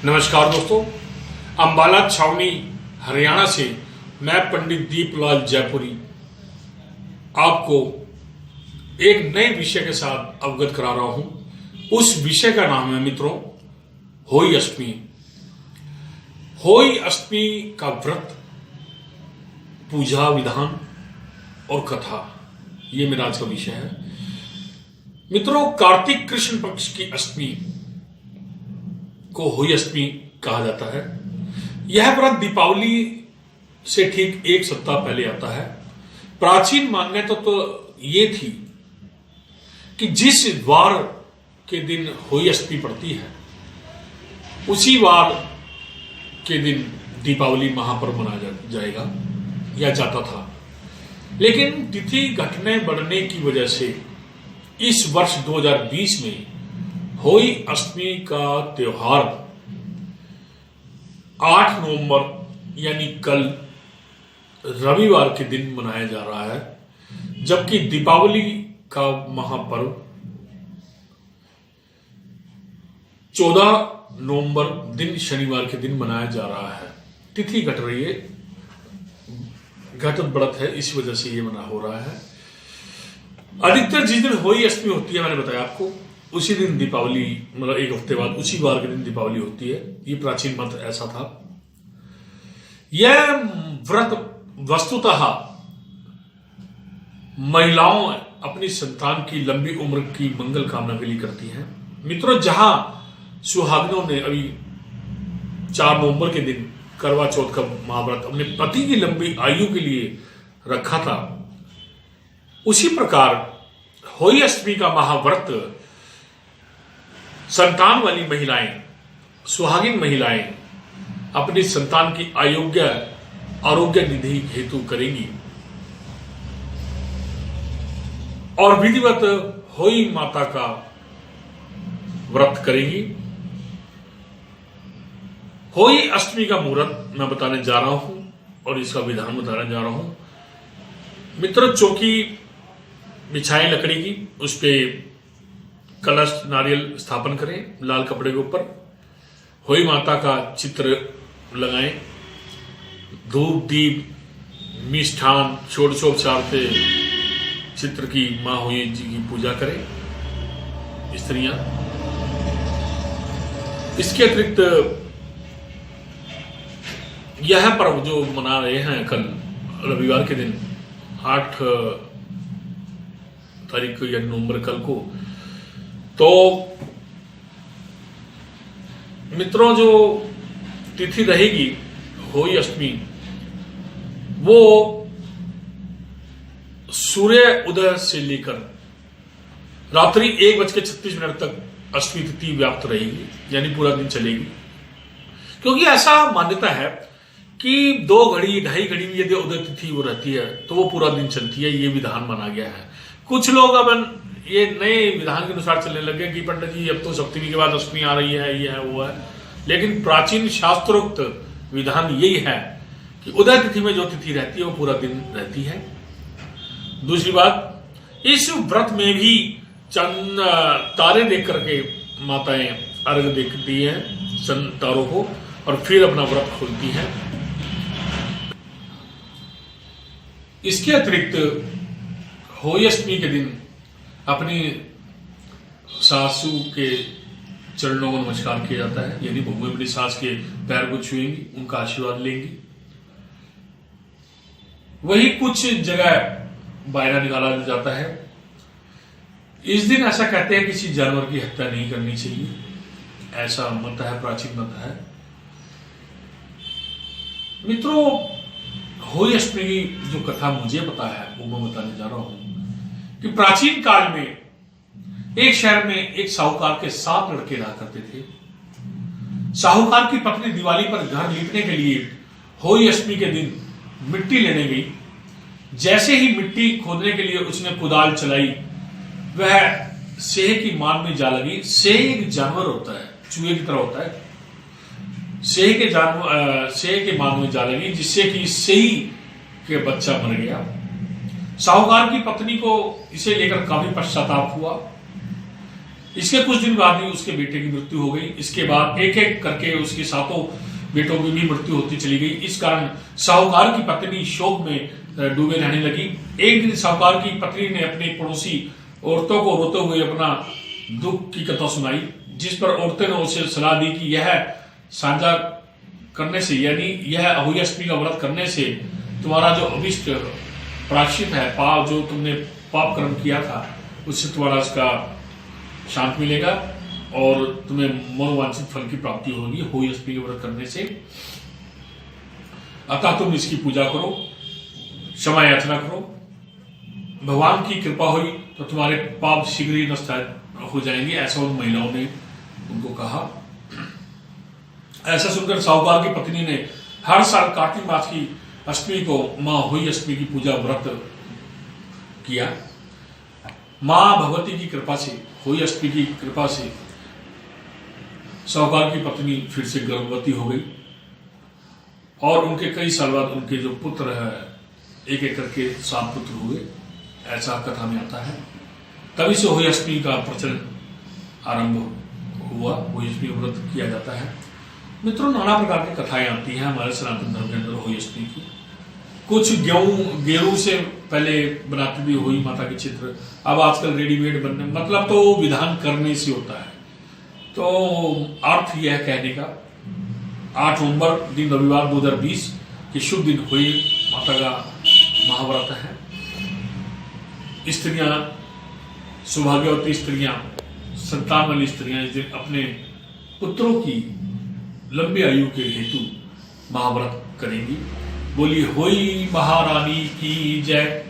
नमस्कार दोस्तों, अंबाला छावनी हरियाणा से मैं पंडित दीपलाल जयपुरी आपको एक नए विषय के साथ अवगत करा रहा हूं। उस विषय का नाम है मित्रों होई अष्टमी। होई अष्टमी का व्रत, पूजा विधान और कथा, ये मेरा आज का विषय है। मित्रों, कार्तिक कृष्ण पक्ष की अष्टमी को होई अष्टमी कहा जाता है। यह व्रत दीपावली से ठीक एक सप्ताह पहले आता है। प्राचीन मान्यता तो ये थी कि जिस वार के दिन होई अष्टमी पड़ती है उसी वार के दिन दीपावली महापर्व मनाया जाएगा या जाता था। लेकिन तिथि घटने बढ़ने की वजह से इस वर्ष 2020 में होई अष्टमी का त्योहार 8 नवंबर यानी कल रविवार के दिन मनाया जा रहा है, जबकि दीपावली का महापर्व 14 नवंबर दिन शनिवार के दिन मनाया जा रहा है। तिथि घट रही है, घटत बढ़त है, इस वजह से ये मना हो रहा है। अधिकतर जिस दिन होई अष्टमी होती है, मैंने बताया आपको, उसी दिन दीपावली, मतलब एक हफ्ते बाद उसी वार के दिन दीपावली होती है। ये प्राचीन मत ऐसा था। यह व्रत वस्तुतः महिलाओं अपनी संतान की लंबी उम्र की मंगल कामना के लिए करती हैं। मित्रों, जहां सुहागिनों ने अभी 4 नवंबर के दिन करवा चौथ का महाव्रत अपने पति की लंबी आयु के लिए रखा था, उसी प्रकार होई अष्टमी का महाव्रत संतान वाली महिलाएं, सुहागिन महिलाएं अपनी संतान की आरोग्य निधि हेतु करेंगी और विधिवत होई माता का व्रत करेंगी। होई अष्टमी का मुहूर्त मैं बताने जा रहा हूं और इसका विधान बताने जा रहा हूं। मित्रों, चौकी बिछाएं लकड़ी की, उस पे कलश नारियल स्थापन करें लाल कपड़े के ऊपर। होई माता का चित्र लगाएं, धूप दीप मिष्ठान षोडशोपचार से चित्र की मां होई जी की पूजा करें स्त्रियां। इसके अतिरिक्त यह पर्व जो मना रहे हैं कल रविवार के दिन 8 तारीख या नवंबर कल को, तो मित्रों जो तिथि रहेगी होई अष्टमी, वो सूर्य उदय से लेकर रात्रि 1:36 तक अष्टमी तिथि व्याप्त रहेगी, यानी पूरा दिन चलेगी। क्योंकि ऐसा मान्यता है कि 2 घड़ी 2.5 घड़ी में यदि उदय तिथि वो रहती है तो वो पूरा दिन चलती है। ये विधान माना गया है। कुछ लोग अब ये नए विधान के अनुसार चलने लगे कि पंडित जी अब तो सप्तमी के बाद अष्टमी आ रही है, ये है वो है। लेकिन प्राचीन शास्त्रोक्त विधान यही है कि उदय तिथि में जो तिथि रहती है वो पूरा दिन रहती है। दूसरी बात, इस व्रत में भी चंद तारे देख करके माताएं अर्घ देखती हैं चंद तारों को और फिर अपना व्रत खोलती हैं। इसके अतिरिक्त होई अष्टमी के दिन अपनी सासू के चरणों को नमस्कार किया जाता है, यानी बहू अपनी सास के पैर को छुएंगी, उनका आशीर्वाद लेंगी। वही कुछ जगह बायना निकाला जाता है। इस दिन ऐसा कहते हैं किसी जानवर की हत्या नहीं करनी चाहिए, ऐसा मत है, प्राचीन मत है। मित्रों, होई अष्टमी की जो कथा मुझे पता है वो मैं बताने जा रहा हूं कि प्राचीन काल में एक शहर में एक साहूकार के 7 लड़के रहा करते थे। साहूकार की पत्नी दिवाली पर घर लीपने के लिए होई अष्टमी के दिन मिट्टी लेने गई। जैसे ही मिट्टी खोदने के लिए उसने कुदाल चलाई, वह सेह की मान में जा लगी। सेह एक जानवर होता है, चूहे की तरह होता है। सेह के मान में जा लगी, जिससे कि सेही के बच्चा मर गया। साहूकार की पत्नी को इसे लेकर काफी पश्चाताप हुआ। इसके कुछ दिन बाद ही उसके बेटे की मृत्यु हो गई। इसके बाद एक एक करके उसके सातों बेटों की भी मृत्यु होती चली गई। इस कारण साहूकार की पत्नी शोक में डूबे रहने लगी। एक दिन साहूकार की पत्नी ने अपने पड़ोसी औरतों को रोते हुए अपना दुख की कथा सुनाई, जिस पर औरतें ने उसे सलाह दी कि यह साझा करने से, यानी यह अहोई अष्टमी का व्रत करने से तुम्हारा जो अभिष्ट प्रायश्चित है, पाप जो तुमने पाप कर्म किया था, उससे तुम्हारा इसका शांत मिलेगा और तुम्हें मनोवांछित फल की प्राप्ति होगी अहोई अष्टमी के व्रत करने से। अतः तुम इसकी पूजा करो, क्षमा याचना करो, भगवान की कृपा हुई तो तुम्हारे पाप शीघ्र ही नष्ट हो जाएंगे, ऐसा उन महिलाओं ने उनको कहा। ऐसा सुनकर साहूकार की पत्नी ने हर साल कार्तिक मास की अष्टमी को मां अहोई अष्टमी की पूजा व्रत किया। मां भगवती की कृपा से, अहोई अष्टमी की कृपा से साहूकार की पत्नी फिर से गर्भवती हो गई और उनके कई साल बाद उनके जो पुत्र है, एक एक करके 7 पुत्र हुए, ऐसा कथा में आता है। तभी से अहोई अष्टमी का प्रचलन आरंभ हुआ, अहोई अष्टमी व्रत किया जाता है। मित्रों, नाना प्रकार की कथाएं आती हैं हमारे सनातन धर्म के अंदर अहोई अष्टमी की। कुछ गेहूं से पहले बनाती थी अहोई माता के चित्र, अब आजकल रेडीमेड बनने, मतलब तो विधान करने से होता है। तो अर्थ यह कहने का 8 नवंबर दिन रविवार 2020 के शुभ दिन अहोई माता का महाव्रत है। स्त्रियां, सौभाग्यवती स्त्रियां, संतान वाली स्त्रियां इस दिन अपने पुत्रों की लंबी आयु के हेतु महाव्रत करेंगी। बोली होई महारानी की जय।